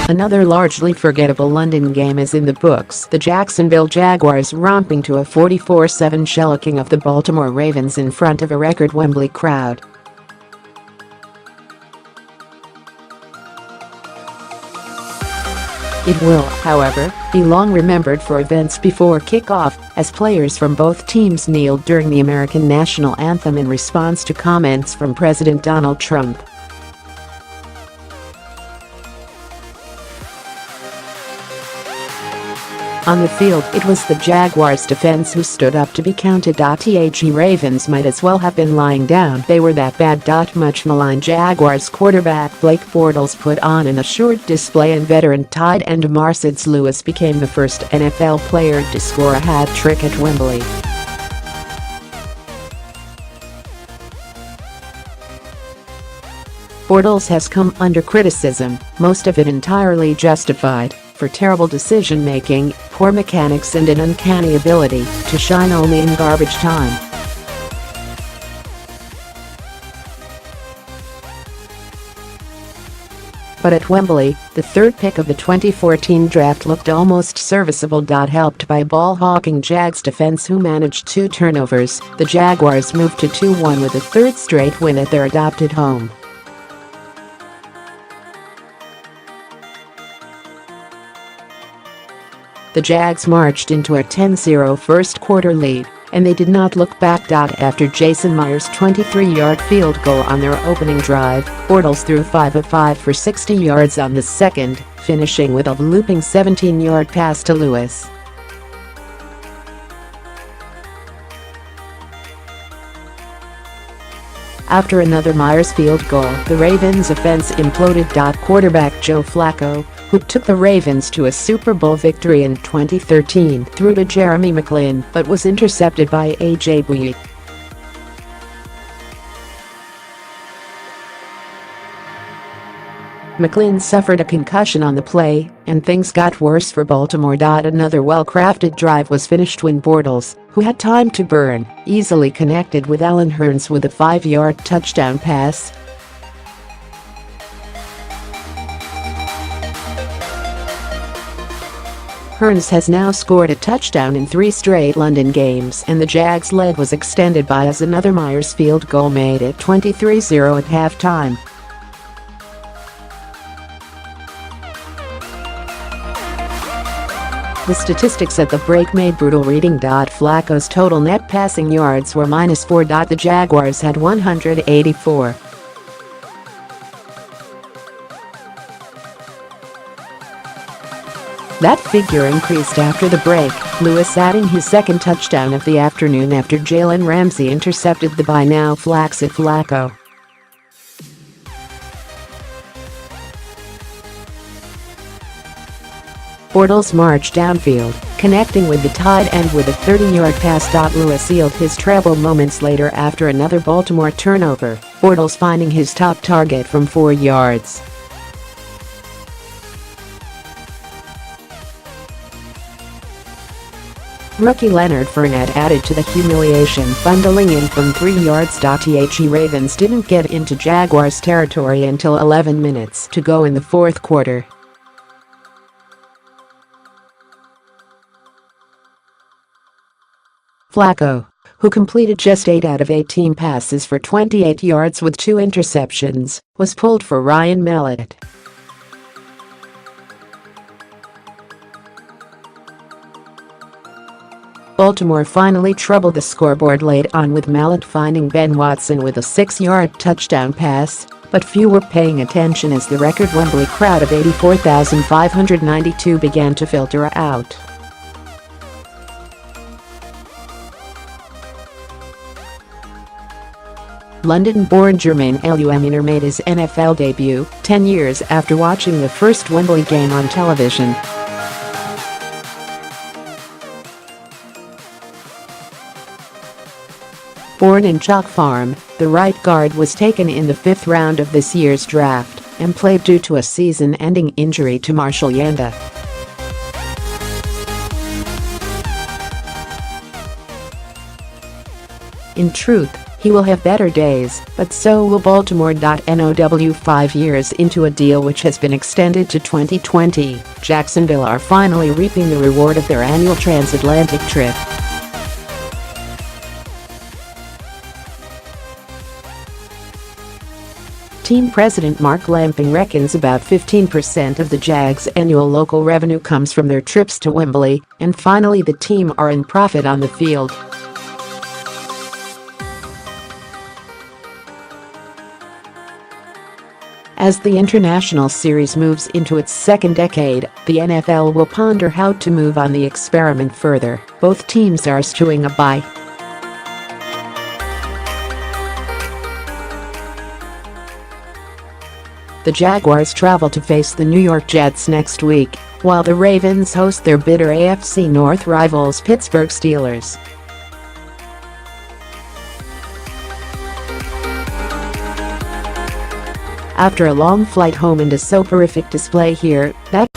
Another largely forgettable London game is in the books. The Jacksonville Jaguars romping to a 44-7 shellacking of the Baltimore Ravens in front of a record Wembley crowd. It will, however, be long remembered for events before kickoff, as players from both teams kneeled during the American national anthem in response to comments from President Donald Trump. On the field, it was the Jaguars' defense who stood up to be counted.The Ravens might as well have been lying down. They were that bad.Much-maligned Jaguars quarterback Blake Bortles put on an assured display, and veteran tight end Marcedes Lewis became the first NFL player to score a hat-trick at Wembley. Bortles has come under criticism, most of it entirely justified, for terrible decision-making, poor mechanics and an uncanny ability to shine only in garbage time. But at Wembley, the third pick of the 2014 draft looked almost serviceable.Helped by ball-hawking Jags defense, who managed 2 turnovers. The Jaguars moved to 2-1 with a third straight win at their adopted home. The Jags marched into a 10-0 first-quarter lead, and they did not look back. After Jason Myers' 23-yard field goal on their opening drive, Bortles threw 5 of 5 for 60 yards on the second, finishing with a looping 17-yard pass to Lewis. After another Myers field goal, the Ravens' offense imploded. Quarterback Joe Flacco, who took the Ravens to a Super Bowl victory in 2013, threw to Jeremy Maclin but was intercepted by AJ Bouye. Maclin suffered a concussion on the play, and things got worse for Baltimore. Another well-crafted drive was finished when Bortles, who had time to burn, easily connected with Allen Hurns with a 5-yard touchdown pass. Hurns has now scored a touchdown in 3 straight London games, and the Jags' lead was extended by as another Myers field goal made it 23-0 at halftime. The statistics at the break made brutal reading. Flacco's total net passing yards were -4. The Jaguars had 184. That figure increased after the break, Lewis adding his second touchdown of the afternoon after Jalen Ramsey intercepted the by now flaccid Flacco. Bortles marched downfield, connecting with the tight end with a 30-yard pass. Lewis sealed his treble moments later after another Baltimore turnover, Bortles finding his top target from 4 yards. Rookie Leonard Fournette added to the humiliation, bundling in from 3 yards. The Ravens didn't get into Jaguars territory until 11 minutes to go in the fourth quarter. Flacco, who completed just 8 out of 18 passes for 28 yards with 2 interceptions, was pulled for Ryan Mallett. Baltimore finally troubled the scoreboard late on, with Mallett finding Ben Watson with a 6-yard touchdown pass, but few were paying attention as the record Wembley crowd of 84,592 began to filter out. London-born Jermaine Eluemunor made his NFL debut 10 years after watching the first Wembley game on television. Born in Chalk Farm, the right guard was taken in the 5th round of this year's draft and played due to a season-ending injury to Marshall Yanda. In truth, He will have better days, but so will Baltimore.Now 5 years into a deal which has been extended to 2020. Jacksonville are finally reaping the reward of their annual transatlantic trip. Team President Mark Lamping reckons about 15% of the Jags' annual local revenue comes from their trips to Wembley, and finally the team are in profit on the field. As the international series moves into its second decade, the NFL will ponder how to move on the experiment further. Both teams are eschewing a bye. The Jaguars travel to face the New York Jets next week, while the Ravens host their bitter AFC North rivals Pittsburgh Steelers. After a long flight home and a soporific display here, that